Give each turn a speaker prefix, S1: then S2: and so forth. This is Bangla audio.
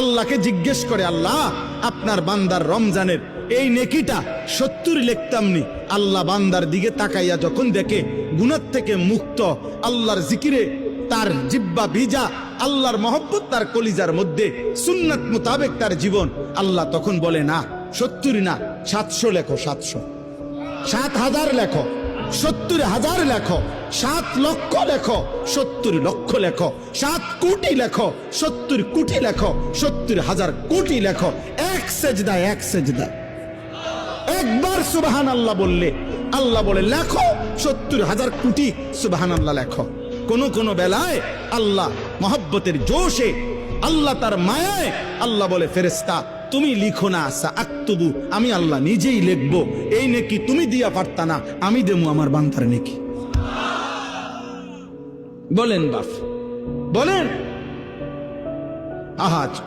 S1: আল্লাহকে জিজ্ঞেস করে, আল্লাহ আপনার বান্দার রমজানের এই নেকিটা 70 লিখতামনি। আল্লাহ বান্দার দিকে তাকাইয়া যখন দেখে গুনাহ থেকে মুক্ত, আল্লাহর জিকিরে তার জিব্বা ভিজা, আল্লাহর মহব্বত তার কলিজার মধ্যে, সুন্নাত মোতাবেক তার জীবন, আল্লাহ তখন বলে না 70 না 700 লেখো, 700, 7,000 লেখো, 70,000 লেখো, 7 লক্ষ লেখো, 70 লক্ষ লেখো, 7 কোটি লেখো, 70 কোটি লেখো, 70,000 কোটি লেখো। এক সেজদায়, এক সেজদায় একবার সুবহানাল্লাহ বললে আল্লাহ বলে লেখো 70,000 কোটি সুবহানাল্লাহ লেখো। কোন কোন বেলায় আল্লাহ মহব্বতের জোশে, আল্লাহ তার মায়ায় আল্লাহ বলে, ফেরেশতা তুমি লিখো না, সাআকতুবু, আমি আল্লাহ নিজেই লিখবো। এই নেকি তুমি দিয়া পারতা না, আমি দেবো আমার বান্দার নেকি। বলেন বাপ, বলেন। আহাজ